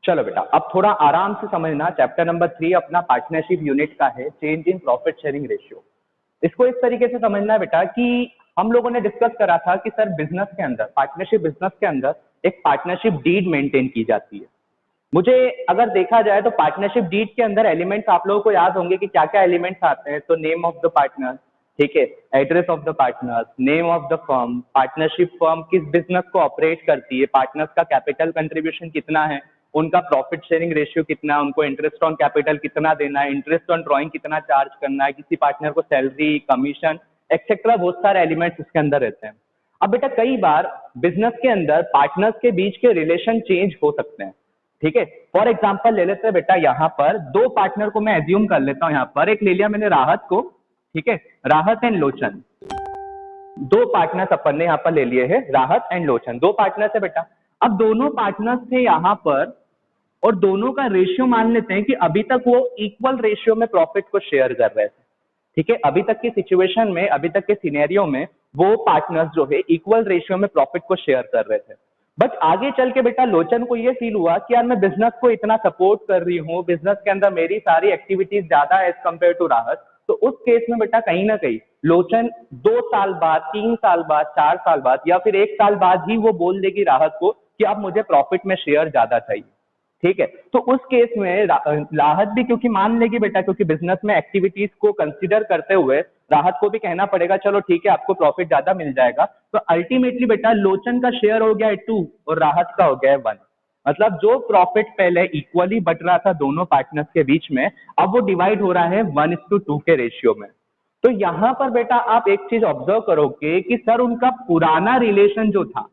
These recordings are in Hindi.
चलो बेटा, अब थोड़ा आराम से समझना। चैप्टर नंबर 3 अपना पार्टनरशिप यूनिट का है, change in profit sharing ratio. इसको इस तरीके से समझना है बेटा कि हम लोगों ने डिस्कस करा था कि सर बिजनेस के अंदर, पार्टनरशिप बिजनेस के अंदर एक पार्टनरशिप डीड मेंटेन की जाती है। मुझे अगर देखा जाए तो पार्टनरशिप डीड के अंदर एलिमेंट्स आप लोगों को याद होंगे कि क्या क्या एलिमेंट्स आते हैं। तो नेम ऑफ द पार्टनर, ठीक है, address of the partner, name of the firm, partnership firm किस बिजनेस को ऑपरेट करती है, पार्टनर्स का कैपिटल कंट्रीब्यूशन कितना है, उनका प्रॉफिट शेयरिंग रेशियो कितना है, उनको इंटरेस्ट ऑन कैपिटल कितना देना है, इंटरेस्ट ऑन ड्रॉइंग कितना चार्ज करना है, किसी पार्टनर को सैलरी, कमीशन एक्सेट्रा, बहुत सारे एलिमेंट्स इसके अंदर रहते हैं। अब बेटा कई बार बिजनेस के अंदर पार्टनर्स के बीच के रिलेशन चेंज हो सकते हैं, ठीक है। फॉर एग्जाम्पल ले लेते हैं बेटा, यहाँ पर दो पार्टनर को मैं एज्यूम कर लेता हूँ। यहाँ पर एक ले लिया मैंने राहत को, ठीक है, राहत एंड लोचन। दो पार्टनर्स अपन ने यहाँ पर ले लिए हैं, राहत एंड लोचन, दो पार्टनर्स है बेटा। अब दोनों पार्टनर्स थे यहाँ पर और दोनों का रेशियो मान लेते हैं कि अभी तक वो इक्वल रेशियो में प्रॉफिट को शेयर कर रहे थे, ठीक है। अभी तक की सिचुएशन में, अभी तक के सिनेरियो में वो पार्टनर्स जो है इक्वल रेशियो में प्रॉफिट को शेयर कर रहे थे। बट आगे चल के बेटा लोचन को ये फील हुआ कि यार मैं बिजनेस को इतना सपोर्ट कर रही हूँ, बिजनेस के अंदर मेरी सारी एक्टिविटीज ज्यादा है एज कंपेयर टू राहत। तो उस केस में बेटा कहीं ना कहीं लोचन 2 साल बाद, 3 साल बाद, 4 साल बाद या फिर 1 साल बाद ही वो बोल देगी राहत को कि अब मुझे प्रॉफिट में शेयर ज्यादा चाहिए, ठीक है। तो उस केस में राहत भी क्योंकि मान लेगी बेटा, क्योंकि बिजनेस में एक्टिविटीज को कंसीडर करते हुए राहत को भी कहना पड़ेगा चलो ठीक है आपको प्रॉफिट ज्यादा मिल जाएगा। तो अल्टीमेटली बेटा लोचन का शेयर हो गया है 2 और राहत का हो गया है 1। मतलब जो प्रॉफिट पहले इक्वली बट रहा था दोनों पार्टनर्स के बीच में, अब वो डिवाइड हो रहा है 1:2 के रेशियो में। तो यहां पर बेटा आप एक चीज ऑब्जर्व करोगे कि सर उनका पुराना रिलेशन जो था,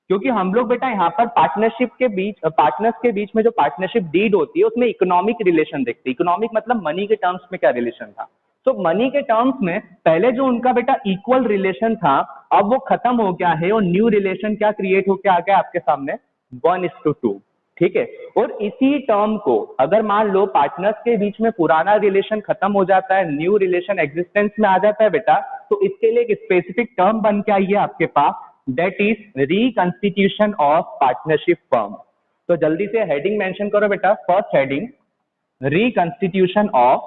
क्योंकि हम लोग बेटा यहाँ पर पार्टनरशिप के बीच, पार्टनर्स के बीच में जो पार्टनरशिप डीड होती है उसमें इकोनॉमिक रिलेशन देखते हैं। इकोनॉमिक मतलब मनी के टर्म्स में क्या रिलेशन था। तो मनी के टर्म्स में पहले जो उनका बेटा इक्वल रिलेशन था अब वो खत्म हो गया है और न्यू रिलेशन क्या क्रिएट होकर आ गया आपके सामने, 1:2, ठीक है। और इसी टर्म को अगर मान लो पार्टनर्स के बीच में पुराना रिलेशन खत्म हो जाता है, न्यू रिलेशन एग्जिस्टेंस में आ जाता है बेटा, तो इसके लिए एक स्पेसिफिक टर्म बन के आई है आपके पास, that is reconstitution of partnership firm। तो जल्दी से हेडिंग मेंशन करो बेटा। First heading reconstitution of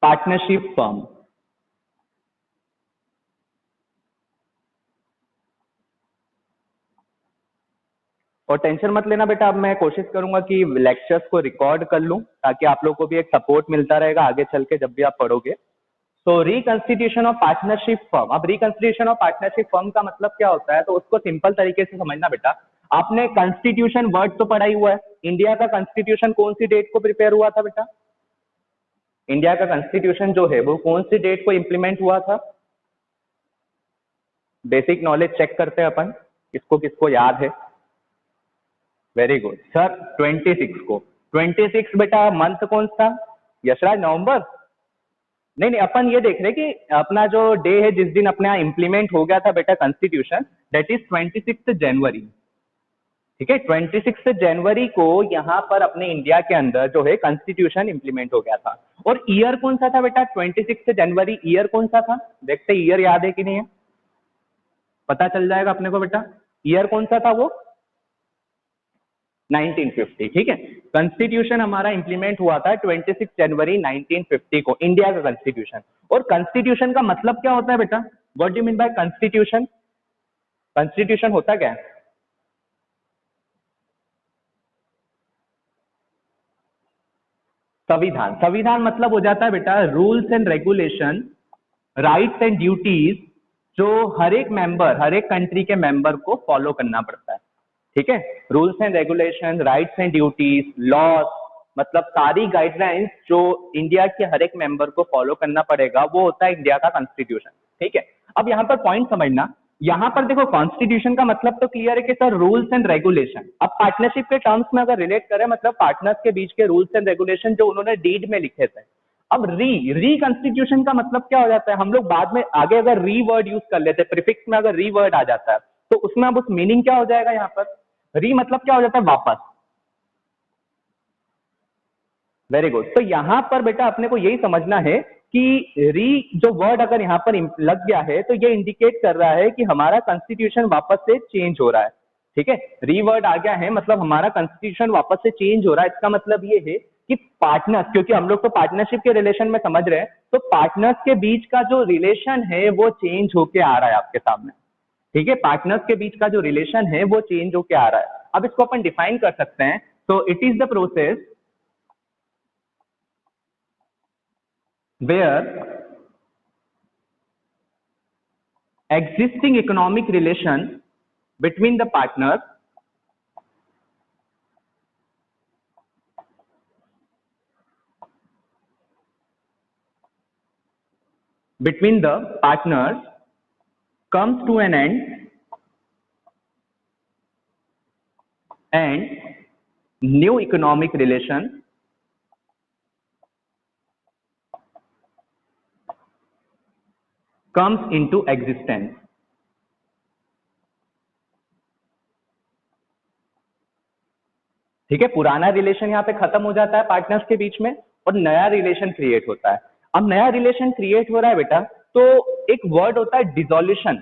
partnership firm। और टेंशन मत लेना बेटा, अब मैं कोशिश करूंगा कि लेक्चर्स को रिकॉर्ड कर लूं ताकि आप लोग को भी एक सपोर्ट मिलता रहेगा आगे चल के जब भी आप पढ़ोगे। तो रिकंस्टिट्यूशन ऑफ पार्टनरशिप फर्म। अब रिकंस्टिट्यूशन ऑफ पार्टनरशिप फर्म का मतलब क्या होता है, तो उसको सिंपल तरीके से समझना बेटा। आपने कॉन्स्टिट्यूशन वर्ड तो पढ़ा ही हुआ है। इंडिया का कॉन्स्टिट्यूशन कौन सी डेट को प्रिपेयर हुआ था बेटा? इंडिया का कॉन्स्टिट्यूशन जो है वो कौन सी डेट को इंप्लीमेंट हुआ था? बेसिक नॉलेज चेक करते हैं अपन, किसको किसको याद है। वेरी गुड सर, 26 को। 26 बेटा मंथ कौन सा? यशराज, नवंबर? नहीं नहीं, अपन ये देख रहे कि अपना जो डे है जिस दिन अपना इंप्लीमेंट हो गया था बेटा कॉन्स्टिट्यूशन, दैट इज 26 जनवरी, ठीक है। 26 जनवरी को यहाँ पर अपने इंडिया के अंदर जो है कॉन्स्टिट्यूशन इंप्लीमेंट हो गया था। और ईयर कौन सा था बेटा? 26 जनवरी ईयर कौन सा था? देखते ईयर याद है कि नहीं है, पता चल जाएगा अपने को बेटा। ईयर कौन सा था वो? 1950, ठीक है। कॉन्स्टिट्यूशन हमारा इंप्लीमेंट हुआ था 26 जनवरी 1950 को, इंडिया का कॉन्स्टिट्यूशन। और कॉन्स्टिट्यूशन का मतलब क्या होता है बेटा? What do you mean by constitution? Constitution होता क्या है? संविधान। संविधान मतलब हो जाता है बेटा rules and regulation, rights and duties जो हर एक मेंबर, हर एक कंट्री के मेंबर को फॉलो करना पड़ता है, ठीक है। Rules and regulation, rights and duties, laws, मतलब सारी गाइडलाइंस जो इंडिया के हर एक मेंबर को फॉलो करना पड़ेगा, वो होता है इंडिया का कॉन्स्टिट्यूशन, ठीक है। अब यहाँ पर पॉइंट समझना, यहाँ पर देखो कॉन्स्टिट्यूशन का मतलब तो क्लियर है कि सर रूल्स एंड रेगुलेशन। अब पार्टनरशिप के टर्म्स में अगर रिलेट करें, मतलब पार्टनर्स के बीच के रूल्स एंड रेगुलेशन जो उन्होंने डीड में लिखे थे। अब रिकंस्टिट्यूशन का मतलब क्या हो जाता है? हम लोग बाद में आगे अगर री वर्ड यूज कर लेते हैं, प्रीफिक्स में अगर री वर्ड आ जाता है तो उसमें अब उस मीनिंग क्या हो जाएगा? यहाँ पर री मतलब क्या हो जाता है? वापस। Very good. तो यहां पर बेटा अपने को यही समझना है कि री जो वर्ड अगर यहां पर लग गया है तो ये इंडिकेट कर रहा है कि हमारा कॉन्स्टिट्यूशन वापस से चेंज हो रहा है, ठीक है, रीवर्ड आ गया है मतलब हमारा कॉन्स्टिट्यूशन वापस से चेंज हो रहा है। इसका मतलब ये है कि पार्टनर्स, क्योंकि हम लोग तो पार्टनरशिप के रिलेशन में समझ रहे हैं, तो पार्टनर्स के बीच का जो रिलेशन है वो चेंज होके आ रहा है आपके सामने। ठीक है, पार्टनर्स के बीच का जो रिलेशन है वो चेंज होके आ रहा है। अब इसको अपन डिफाइन कर सकते हैं। तो it is the process where existing economic relation between the partners comes to an end and new economic relation comes into existence। ठीक है, पुराना रिलेशन यहाँ पे खत्म हो जाता है पार्टनर्स के बीच में और नया रिलेशन क्रिएट होता है। अब नया रिलेशन क्रिएट हो रहा है बेटा, तो एक वर्ड होता है डिसोल्यूशन।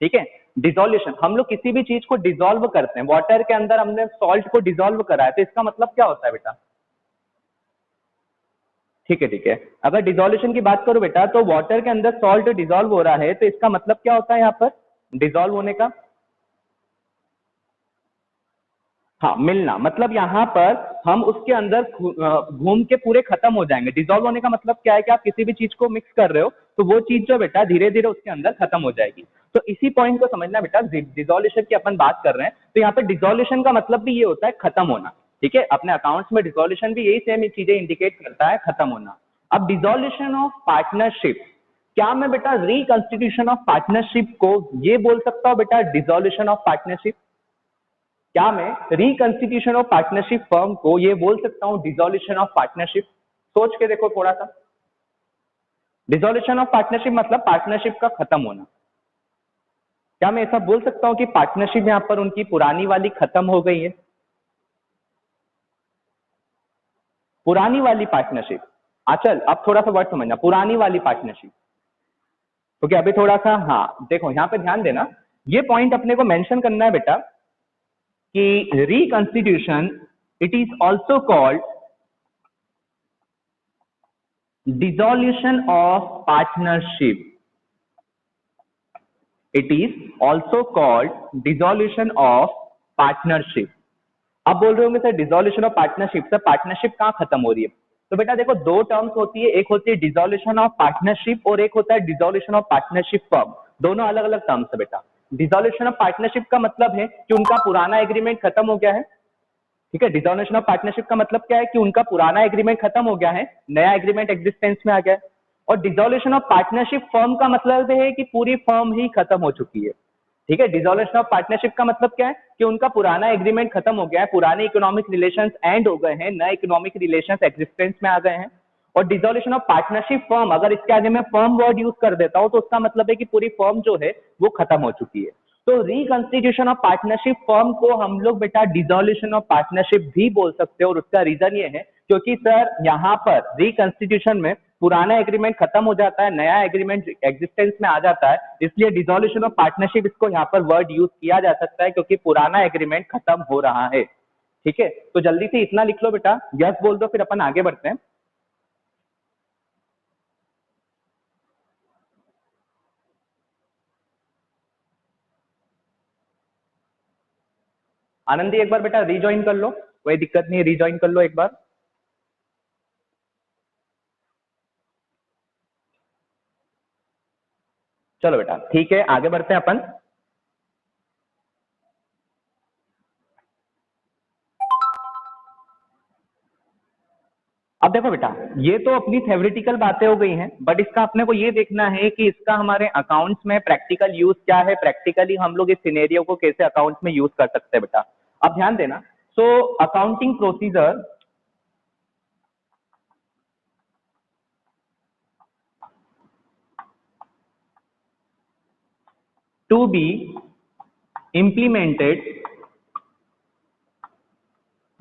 ठीक है, डिसोल्यूशन, हम लोग किसी भी चीज को डिसॉल्व करते हैं। वाटर के अंदर हमने सॉल्ट को डिसॉल्व करा है, तो इसका मतलब क्या होता है बेटा? ठीक है, ठीक है, अगर डिसोल्यूशन की बात करो बेटा, तो वाटर के अंदर सॉल्ट डिसॉल्व हो रहा है, तो इसका मतलब क्या होता है यहाँ पर डिसॉल्व होने का? हाँ, मिलना, मतलब यहाँ पर हम उसके अंदर घूम के पूरे खत्म हो जाएंगे। डिसॉल्व होने का मतलब क्या है कि आप किसी भी चीज को मिक्स कर रहे हो तो वो चीज जो बेटा धीरे धीरे उसके अंदर खत्म हो जाएगी। तो इसी पॉइंट को समझना बेटा, डिसोल्यूशन की अपन बात कर रहे हैं, तो यहाँ पे डिसोल्यूशन का मतलब भी ये होता है खत्म होना। ठीक है, अपने अकाउंट्स में डिसोल्यूशन भी यही सेम चीजें इंडिकेट करता है, खत्म होना। अब डिसोल्यूशन ऑफ पार्टनरशिप, क्या मैं बेटा रिकंस्टिट्यूशन ऑफ पार्टनरशिप को ये बोल सकता हूँ बेटा डिसोल्यूशन ऑफ पार्टनरशिप? क्या मैं रिकंस्टिट्यूशन ऑफ पार्टनरशिप फर्म को ये बोल सकता हूं डिसोल्यूशन ऑफ पार्टनरशिप? सोच के देखो थोड़ा सा। डिसोल्यूशन ऑफ पार्टनरशिप मतलब पार्टनरशिप का खत्म होना। क्या मैं ऐसा बोल सकता हूं कि पार्टनरशिप यहां पर उनकी पुरानी वाली खत्म हो गई है? पुरानी वाली पार्टनरशिप, आचल अब थोड़ा सा वर्ड समझना, पुरानी वाली पार्टनरशिप। क्योंकि अभी थोड़ा सा, हाँ देखो यहां पे ध्यान देना, ये पॉइंट अपने को मेंशन करना है बेटा कि reconstitution, it is also called dissolution of partnership। It is also called dissolution of partnership। अब बोल रहे होंगे sir dissolution of partnership, sir partnership कहाँ खत्म हो रही है? तो बेटा देखो दो टर्म्स होती है, एक होती है डिसोल्यूशन ऑफ पार्टनरशिप और एक होता है डिसोल्यूशन ऑफ पार्टनरशिप फर्म। दोनों अलग अलग टर्म्स है बेटा। डिसोल्यूशन ऑफ पार्टनरशिप का मतलब है कि उनका पुराना एग्रीमेंट खत्म हो गया है। ठीक है, डिसोल्यूशन ऑफ पार्टनरशिप का मतलब क्या है कि उनका पुराना एग्रीमेंट खत्म हो गया है, नया एग्रीमेंट एग्जिस्टेंस में आ गया है। और डिसोल्यूशन ऑफ पार्टनरशिप फर्म का मतलब है कि पूरी फर्म ही खत्म हो चुकी है। ठीक है, डिसोल्यूशन ऑफ पार्टनरशिप का मतलब क्या है कि उनका पुराना एग्रीमेंट खत्म हो गया है, पुराने इकोनॉमिक रिलेशंस एंड हो गए हैं, नए इकोनॉमिक रिलेशंस एग्जिस्टेंस में आ गए हैं। और डिसोल्यूशन ऑफ पार्टनरशिप फर्म, अगर इसके आगे मैं फर्म वर्ड यूज कर देता हूं तो उसका मतलब है कि पूरी फर्म जो है वो खत्म हो चुकी है। तो रिकंस्टिट्यूशन ऑफ पार्टनरशिप फर्म को हम लोग बेटा डिसोल्यूशन ऑफ पार्टनरशिप भी बोल सकते हैं। और उसका रीजन ये है क्योंकि सर यहाँ पर रिकंस्टिट्यूशन में पुराना एग्रीमेंट खत्म हो जाता है, नया एग्रीमेंट एग्जिस्टेंस में आ जाता है, इसलिए डिसोल्यूशन ऑफ पार्टनरशिप इसको यहाँ पर वर्ड यूज किया जा सकता है क्योंकि पुराना एग्रीमेंट खत्म हो रहा है। ठीक है, तो जल्दी से इतना लिख लो बेटा, यस बोल दो, फिर अपन आगे बढ़ते हैं। आनंदी एक बार बेटा रिज्वाइन कर लो, कोई दिक्कत नहीं, रिज्वाइन कर लो एक बार। चलो बेटा ठीक है, आगे बढ़ते हैं अपन। अब देखो बेटा, ये तो अपनी थ्योरेटिकल बातें हो गई हैं, बट इसका अपने को ये देखना है कि इसका हमारे अकाउंट्स में प्रैक्टिकल यूज क्या है, प्रैक्टिकली हम लोग इस सिनेरियो को कैसे अकाउंट्स में यूज कर सकते हैं बेटा। अब ध्यान देना, so accounting procedure to be implemented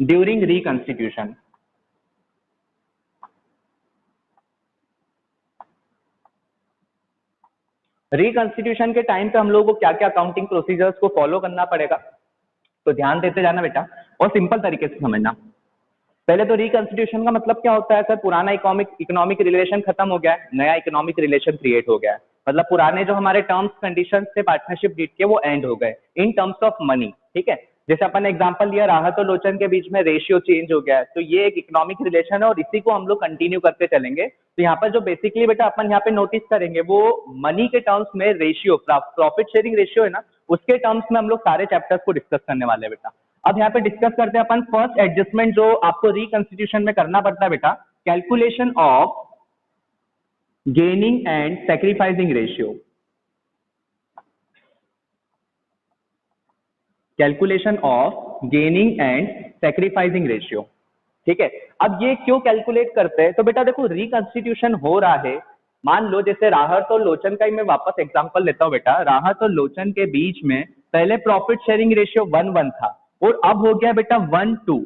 during reconstitution. Reconstitution के टाइम पे हम लोगों को क्या क्या अकाउंटिंग प्रोसीजर्स को फॉलो करना पड़ेगा? तो ध्यान देते जाना बेटा और सिंपल तरीके से समझना। पहले तो रिकंस्टिट्यूशन का मतलब क्या होता है सर? पुराना इकोनॉमिक इकोनॉमिक रिलेशन खत्म हो गया है, नया इकोनॉमिक रिलेशन क्रिएट हो गया है। मतलब पुराने जो हमारे टर्म्स कंडीशंस थे पार्टनरशिप डीड के वो एंड हो गए इन टर्म्स ऑफ मनी। ठीक है, जैसे अपन ने एग्जांपल लिया राहत और लोचन के बीच में रेशियो चेंज हो गया है, तो ये एक इकोनॉमिक रिलेशन है और इसी को हम लोग कंटिन्यू करते चलेंगे। तो यहाँ पर जो बेसिकली बेटा अपन यहाँ पे नोटिस करेंगे वो मनी के टर्म्स में रेशियो, प्रॉफिट शेयरिंग रेशियो है ना, उसके टर्म्स में हम लोग सारे चैप्टर्स को डिस्कस करने वाले हैं बेटा। अब यहाँ पे डिस्कस करते हैं अपन फर्स्ट एडजस्टमेंट जो आपको रिकंस्टिट्यूशन में करना पड़ता है बेटा, calculation of gaining and sacrificing ratio. Calculation of gaining and sacrificing ratio. ठीक है, अब ये क्यों कैलकुलेट करते हैं? तो बेटा देखो रिकंस्टिट्यूशन हो रहा है, मान लो जैसे राहत और लोचन का ही मैं वापस एग्जांपल लेता हूं बेटा। राहत और लोचन के बीच में पहले प्रॉफिट शेयरिंग रेशियो 1:1 था और अब हो गया बेटा 1:2।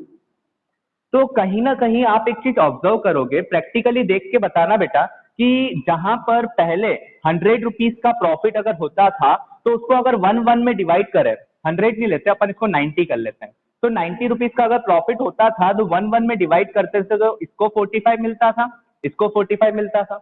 तो कहीं ना कहीं आप एक चीज ऑब्जर्व करोगे, प्रैक्टिकली देख के बताना बेटा, कि जहां पर पहले 100 रुपीज का प्रॉफिट अगर होता था तो उसको अगर 1:1 में डिवाइड करें, 100 नहीं लेते अपन, इसको 90 कर लेते हैं। तो 90 रुपीज का अगर प्रॉफिट होता था तो 1:1 में डिवाइड करते थे तो इसको 45 मिलता था, इसको 45 मिलता था।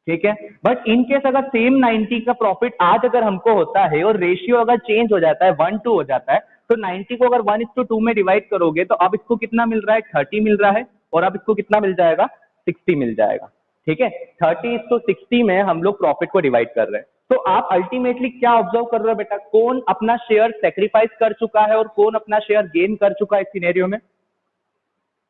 ठीक है, बट इन केस अगर सेम 90 का प्रॉफिट आज अगर हमको होता है और रेशियो अगर चेंज हो जाता है 1:2 हो जाता है, तो 90 को अगर 1:2 में डिवाइड करोगे तो अब इसको कितना मिल रहा है? 30 मिल रहा है, और अब इसको कितना मिल जाएगा? 60 मिल जाएगा। ठीक है, 30:60 में हम लोग प्रॉफिट को डिवाइड कर रहे हैं। तो आप अल्टीमेटली क्या ऑब्जर्व कर रहे हो बेटा? कौन अपना शेयर सेक्रीफाइस कर चुका है और कौन अपना शेयर गेन कर चुका है इस सिनेरियो में?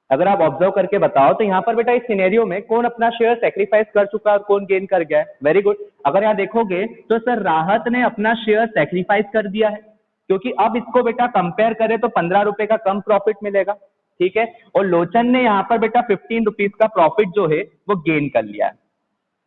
अगर आप ऑब्जर्व करके बताओ तो यहाँ पर बेटा इस सिनेरियो में कौन अपना शेयर सेक्रीफाइस कर चुका है और कौन गेन कर गया है? Very good. अगर यहाँ देखोगे तो सर राहत ने अपना शेयर सेक्रीफाइस कर दिया है, क्योंकि अब इसको बेटा कंपेयर करें तो 15 रुपए का कम प्रॉफिट मिलेगा। ठीक है, और लोचन ने यहाँ पर बेटा 15 रुपीज का प्रॉफिट जो है वो गेन कर लिया है।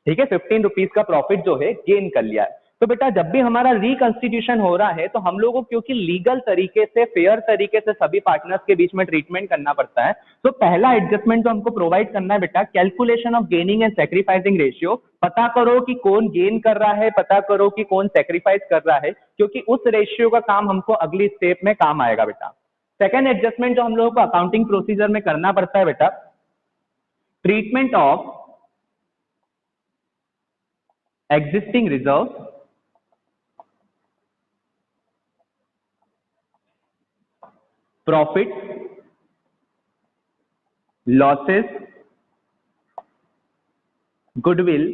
ठीक है, 15 रुपीज का प्रॉफिट जो है गेन कर लिया है। तो बेटा जब भी हमारा रिकंस्टिट्यूशन हो रहा है तो हम लोगों को क्योंकि लीगल तरीके से, फेयर तरीके से सभी पार्टनर्स के बीच में ट्रीटमेंट करना पड़ता है, तो पहला एडजस्टमेंट जो हमको प्रोवाइड करना है बेटा, calculation of gaining and sacrificing ratio. पता करो कि कौन गेन कर रहा है, पता करो कि कौन सेक्रीफाइस कर रहा है, क्योंकि उस रेशियो का काम हमको अगली स्टेप में काम आएगा बेटा। सेकेंड एडजस्टमेंट जो हम लोगों को अकाउंटिंग प्रोसीजर में करना पड़ता है बेटा, treatment of existing reserves profits losses goodwill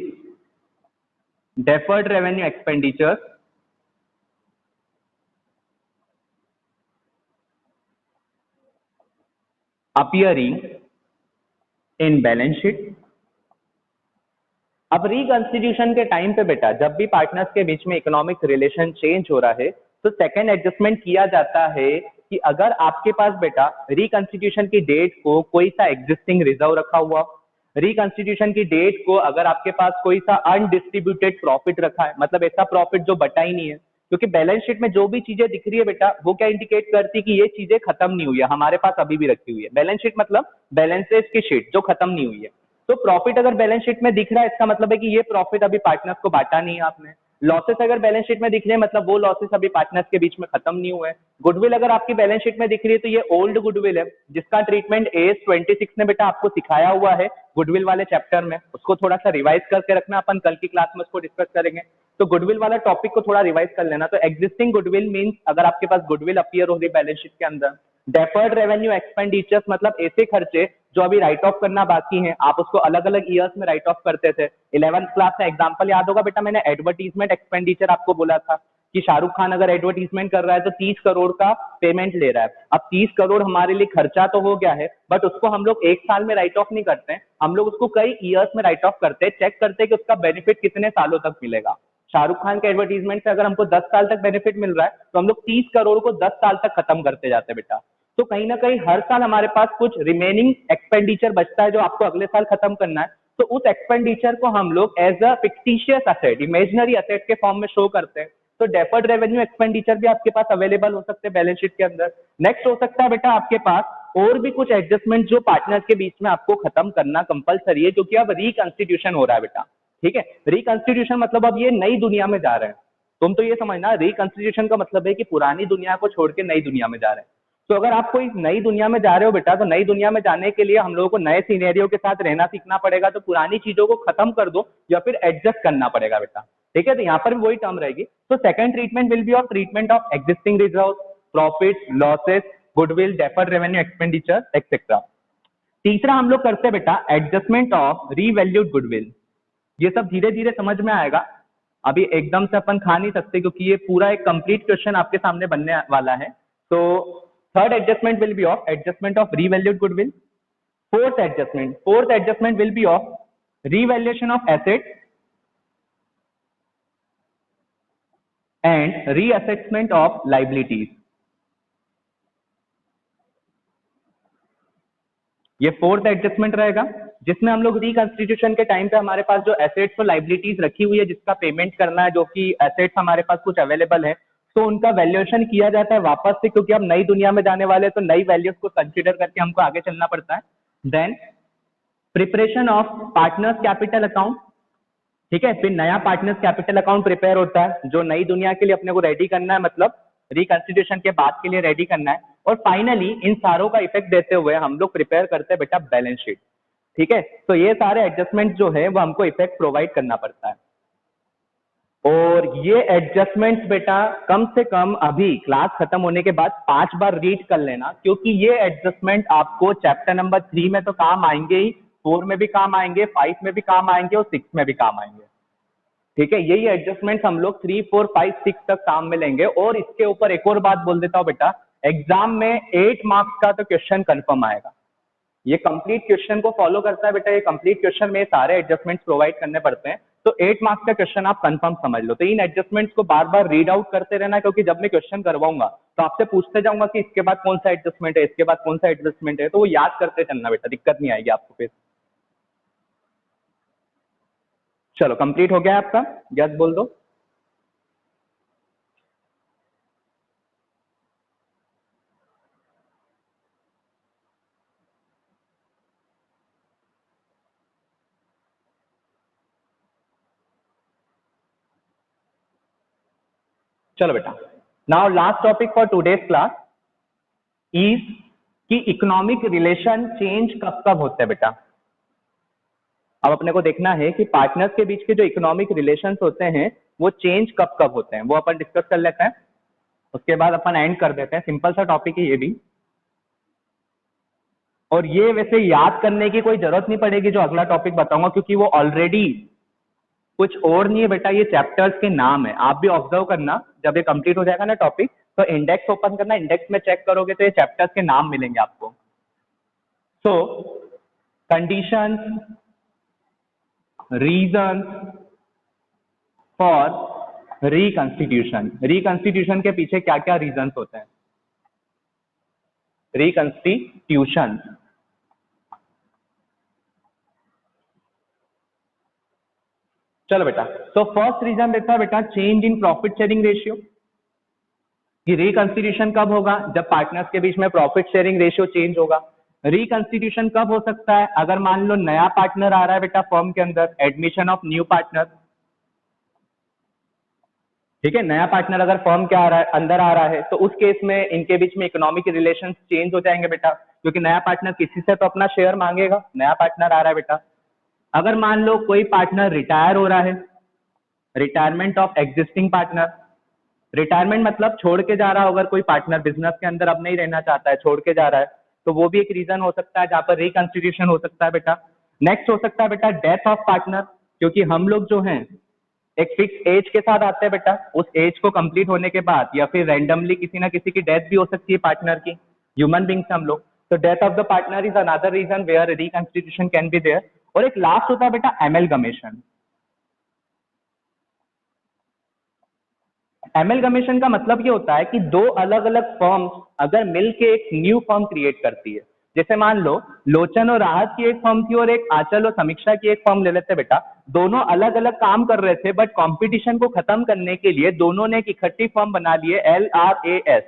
deferred revenue expenditures appearing in balance sheet। अब रिकंस्टिट्यूशन के टाइम पे बेटा जब भी पार्टनर्स के बीच में इकोनॉमिक रिलेशन चेंज हो रहा है तो सेकेंड एडजस्टमेंट किया जाता है कि अगर आपके पास बेटा रिकंस्टिट्यूशन की डेट को कोई सा एग्जिस्टिंग रिजर्व रखा हुआ, रिकंस्टिट्यूशन की डेट को अगर आपके पास कोई सा अनडिस्ट्रीब्यूटेड प्रॉफिट रखा है, मतलब ऐसा प्रॉफिट जो बटा ही नहीं है, क्योंकि बैलेंस शीट में जो भी चीजें दिख रही है बेटा वो क्या इंडिकेट करती है कि ये चीजें खत्म नहीं हुई है, हमारे पास अभी भी रखी हुई है। बैलेंस शीट मतलब बैलेंसेस की शीट जो खत्म नहीं हुई है। तो प्रॉफिट अगर बैलेंस शीट में दिख रहा है इसका मतलब है कि ये प्रॉफिट अभी पार्टनर्स को बांटा नहीं है आपने। लॉसेस अगर बैलेंस शीट में दिख रहे हैं मतलब वो लॉसेस अभी पार्टनर्स के बीच में खत्म नहीं हुए हैं। गुडविल अगर आपकी बैलेंस शीट में दिख रही है तो ये ओल्ड गुडविल है, जिसका ट्रीटमेंट एज 26 ने बेटा आपको सिखाया हुआ है गुडविल वाले चैप्टर में। उसको थोड़ा सा रिवाइज करके रखना, अपन कल की क्लास में उसको डिस्कस करेंगे। तो गुडविल वाला टॉपिक को थोड़ा रिवाइज कर लेना। तो एग्जिस्टिंग गुडविल मींस अगर आपके पास गुडविल अपीयर हो रही है बैलेंस शीट के अंदर। डेफर्ड रेवेन्यू एक्सपेंडिचर्स मतलब ऐसे खर्चे जो अभी राइट ऑफ करना बाकी हैं, आप उसको अलग अलग ईयर्स में राइट ऑफ करते थे। 11th क्लास का एग्जांपल याद होगा बेटा, मैंने एडवर्टीजमेंट एक्सपेंडिचर आपको बोला था कि शाहरुख खान अगर एडवर्टीजमेंट कर रहा है तो 30 करोड़ का पेमेंट ले रहा है। अब 30 करोड़ हमारे लिए खर्चा तो हो गया है, बट उसको हम लोग एक साल में राइट ऑफ नहीं करते हैं, हम लोग उसको कई ईयर्स में राइट ऑफ करते हैं, चेक करते हैं कि उसका बेनिफिट कितने सालों तक मिलेगा। शाहरुख खान के एडवर्टीजमेंट से अगर हमको 10 साल तक बेनिफिट मिल रहा है तो हम लोग 30 करोड़ को 10 साल तक खत्म करते जाते हैं बेटा। तो कहीं ना कहीं हर साल हमारे पास कुछ रिमेनिंग एक्सपेंडिचर बचता है जो आपको अगले साल खत्म करना है। तो उस एक्सपेंडिचर को हम लोग as a fictitious asset, imaginary asset के फॉर्म में शो करते हैं। तो डेफर्ड रेवेन्यू एक्सपेंडिचर भी आपके पास अवेलेबल हो सकते हैं बैलेंस शीट के अंदर। नेक्स्ट हो सकता है बेटा आपके पास और भी कुछ एडजस्टमेंट जो पार्टनर्स के बीच में आपको खत्म करना कंपलसरी है, क्योंकि अब रिकंस्टिट्यूशन हो रहा है बेटा। ठीक है, रिकंस्टिट्यूशन मतलब अब ये नई दुनिया में जा रहे हैं। तुम तो ये समझना, रिकंस्टिट्यूशन का मतलब है कि पुरानी दुनिया को छोड़ के नई दुनिया में जा रहे हैं। तो अगर आप कोई नई दुनिया में जा रहे हो बेटा, तो नई दुनिया में जाने के लिए हम लोगों को नए सिनेरियो के साथ रहना सीखना पड़ेगा, तो पुरानी चीजों को खत्म कर दो या फिर एडजस्ट करना पड़ेगा बेटा। ठीक है, तो यहाँ पर भी वही टर्म रहेगी। तो second treatment will be of treatment of existing reserve, profit, losses, goodwill, deferred revenue expenditure etcetera. तीसरा हम लोग करते हैं बेटा एडजस्टमेंट ऑफ रीवैल्यूड गुडविल। ये सब धीरे धीरे समझ में आएगा, अभी एकदम से अपन खा नहीं सकते, क्योंकि ये पूरा एक कंप्लीट क्वेश्चन आपके सामने बनने वाला है। तो third adjustment will be of adjustment of revalued goodwill. Fourth adjustment will be of revaluation of asset and reassessment of liabilities. ये फोर्थ एडजस्टमेंट रहेगा, जिसमें हम लोग रिकंस्टिट्यूशन के टाइम पे हमारे पास जो एसेट्स और लाइबिलिटीज रखी हुई है, जिसका पेमेंट करना है, जो कि एसेट्स हमारे पास कुछ अवेलेबल है, तो उनका वैल्यूएशन किया जाता है वापस से, क्योंकि हम नई दुनिया में जाने वाले हैं, तो नई वैल्यूज को कंसिडर करके हमको आगे चलना पड़ता है। Then preparation of partners capital account. ठीक है, फिर नया पार्टनर्स कैपिटल अकाउंट प्रिपेयर होता है, जो नई दुनिया के लिए अपने को रेडी करना है, मतलब रिकंस्टिट्यूशन के बाद के लिए रेडी करना है। और फाइनली इन सारों का इफेक्ट देते हुए हम लोग प्रिपेयर करते हैं बेटा बैलेंस शीट। ठीक है, तो ये सारे एडजस्टमेंट जो है वो हमको इफेक्ट प्रोवाइड करना पड़ता है। और ये एडजस्टमेंट्स बेटा कम से कम अभी क्लास खत्म होने के बाद 5 बार रीड कर लेना, क्योंकि ये एडजस्टमेंट आपको चैप्टर नंबर 3 में तो काम आएंगे ही, 4 में भी काम आएंगे, 5 में भी काम आएंगे और 6 में भी काम आएंगे। ठीक है, यही एडजस्टमेंट हम लोग 3, 4, 5, 6 तक काम में लेंगे। और इसके ऊपर एक और बात बोल देता हूं बेटा, एग्जाम में 8 मार्क्स का तो क्वेश्चन कंफर्म आएगा। ये कंप्लीट क्वेश्चन को फॉलो करता है बेटा, ये कंप्लीट क्वेश्चन में सारे एडजस्टमेंट्स प्रोवाइड करने पड़ते हैं। तो 8 मार्क्स का क्वेश्चन आप कंफर्म समझ लो। तो इन एडजस्टमेंट्स को बार बार रीड आउट करते रहना, क्योंकि जब मैं क्वेश्चन करवाऊंगा तो आपसे पूछते जाऊंगा कि इसके बाद कौन सा एडजस्टमेंट है, इसके बाद कौन सा एडजस्टमेंट है, तो वो याद करते चलना बेटा, दिक्कत नहीं आएगी आपको फिर। चलो कंप्लीट हो गया आपका, यस बोल दो। चलो बेटा, now last topic for today's class is कि इकोनॉमिक रिलेशन चेंज कब कब होते हैं बेटा। अब अपने को देखना है कि पार्टनर्स के बीच के जो इकोनॉमिक रिलेशंस होते हैं वो चेंज कब कब होते हैं, वो अपन डिस्कस कर लेते हैं, उसके बाद अपन एंड कर देते हैं। सिंपल सा टॉपिक है ये भी, और ये वैसे याद करने की कोई जरूरत नहीं पड़ेगी जो अगला टॉपिक बताऊंगा, क्योंकि वो ऑलरेडी कुछ और नहीं है बेटा, ये चैप्टर्स के नाम है। आप भी ऑब्जर्व करना, जब ये कंप्लीट हो जाएगा ना टॉपिक, तो इंडेक्स ओपन करना, इंडेक्स में चेक करोगे तो ये चैप्टर्स के नाम मिलेंगे आपको। So conditions, reason for reconstitution. Reconstitution के पीछे क्या क्या रीजंस होते हैं? रिकंस्टिट्यूशन, चलो बेटा, तो फर्स्ट रीजन रहता है बेटा change in profit sharing ratio. कि रिकंस्टिट्यूशन कब होगा? जब पार्टनर्स के बीच में प्रॉफिट शेयरिंग रेशियो चेंज होगा। रिकंस्टिट्यूशन कब हो सकता है? अगर मान लो नया पार्टनर आ रहा है बेटा फर्म के अंदर, एडमिशन ऑफ न्यू पार्टनर। ठीक है, नया पार्टनर अगर फर्म के अंदर आ रहा है, तो उस केस में इनके बीच में इकोनॉमिक रिलेशन चेंज हो जाएंगे बेटा, क्योंकि नया पार्टनर किसी से तो अपना शेयर मांगेगा, नया पार्टनर आ रहा है बेटा। अगर मान लो कोई पार्टनर रिटायर हो रहा है, retirement of existing partner. Retirement मतलब छोड़ के जा रहा हो, अगर कोई पार्टनर बिजनेस के अंदर अब नहीं रहना चाहता है, छोड़ के जा रहा है, तो वो भी एक रीजन हो सकता है जहां पर रिकंस्टिट्यूशन हो सकता है बेटा। नेक्स्ट हो सकता है बेटा डेथ ऑफ पार्टनर, क्योंकि हम लोग जो हैं एक फिक्स एज के साथ आते हैं बेटा, उस एज को कंप्लीट होने के बाद या फिर रैंडमली किसी ना किसी की डेथ भी हो सकती है पार्टनर की, ह्यूमन बींग्स हम लोग। तो death of the partner is another reason where reconstitution can be there. और एक लास्ट होता है बेटा एमलगमेशन। एमलगमेशन का मतलब ये होता है कि दो अलग अलग फर्म्स अगर मिलके एक न्यू फर्म क्रिएट करती है, जैसे मान लो लोचन और राहत की एक फर्म थी और एक आंचल और समीक्षा की एक फर्म ले लेते बेटा। दोनों अलग अलग काम कर रहे थे, बट कंपटीशन को खत्म करने के लिए दोनों ने एक इकट्ठी फर्म बना ली है, LRAS।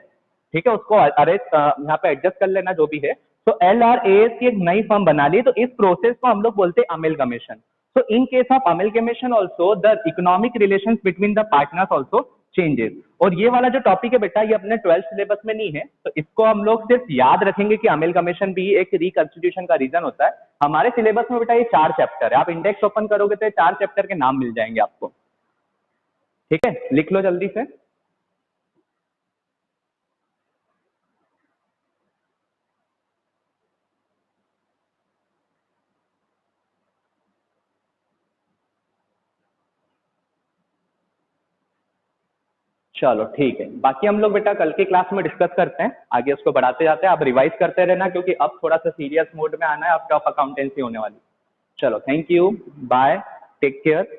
ठीक है, उसको अरेस्ट यहाँ पे एडजस्ट कर लेना जो भी है। तो LRAS की एक नई फर्म बना ली, तो इस प्रोसेस को हम लोग बोलते हैं amalgamation. So in case of amalgamation also, the economic relations between the partners also changes. और ये वाला जो टॉपिक है बेटा, ये अपने 12th सिलेबस में नहीं है, तो इसको हम लोग सिर्फ याद रखेंगे कि अमेलगमेशन भी एक रिकंस्टिट्यूशन का रीजन होता है। हमारे सिलेबस में बेटा ये 4 चैप्टर है, आप इंडेक्स ओपन करोगे तो ये 4 चैप्टर के नाम मिल जाएंगे आपको। ठीक है, लिख लो जल्दी से। चलो ठीक है, बाकी हम लोग बेटा कल की क्लास में डिस्कस करते हैं, आगे उसको बढ़ाते जाते हैं। आप रिवाइज करते रहना, क्योंकि अब थोड़ा सा सीरियस मोड में आना है, आपका अकाउंटेंसी होने वाली। चलो, thank you, bye, take care.